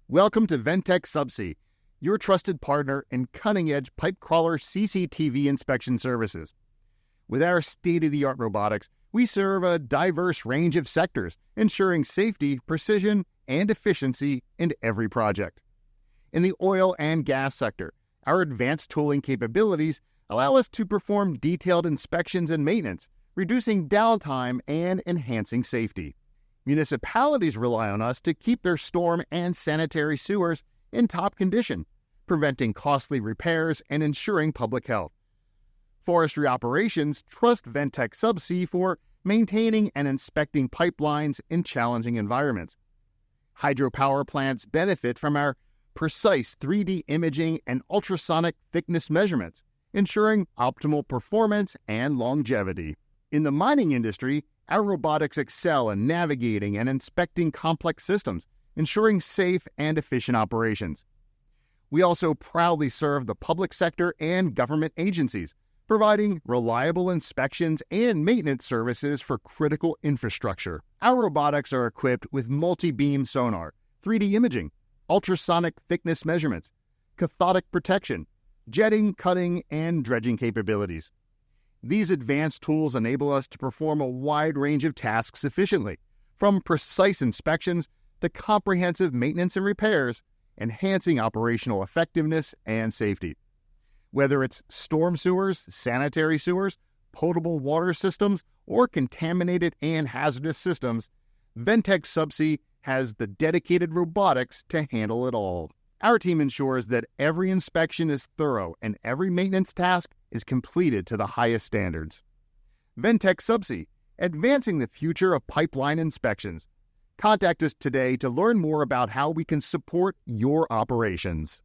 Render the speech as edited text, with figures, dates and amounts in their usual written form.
Welcome to Ven-Tech Subsea, your trusted partner in cutting-edge pipe crawler CCTV inspection services. With our state-of-the-art robotics, we serve a diverse range of sectors, ensuring safety, precision, and efficiency in every project. In the oil and gas sector, our advanced tooling capabilities allow us to perform detailed inspections and maintenance, reducing downtime and enhancing safety. Municipalities rely on us to keep their storm and sanitary sewers in top condition, preventing costly repairs and ensuring public health. Forestry operations trust Ven-Tech Subsea for maintaining and inspecting pipelines in challenging environments. Hydropower plants benefit from our precise 3D imaging and ultrasonic thickness measurements, ensuring optimal performance and longevity. In the mining industry, our robotics excel in navigating and inspecting complex systems, ensuring safe and efficient operations. We also proudly serve the public sector and government agencies, providing reliable inspections and maintenance services for critical infrastructure. Our robotics are equipped with multi-beam sonar, 3D imaging, ultrasonic thickness measurements, cathodic protection, jetting, cutting, and dredging capabilities. These advanced tools enable us to perform a wide range of tasks efficiently, from precise inspections to comprehensive maintenance and repairs, enhancing operational effectiveness and safety. Whether it's storm sewers, sanitary sewers, potable water systems, or contaminated and hazardous systems, Ven-Tech Subsea has the dedicated robotics to handle it all. Our team ensures that every inspection is thorough and every maintenance task is completed to the highest standards. Ven-Tech Subsea, advancing the future of pipeline inspections. Contact us today to learn more about how we can support your operations.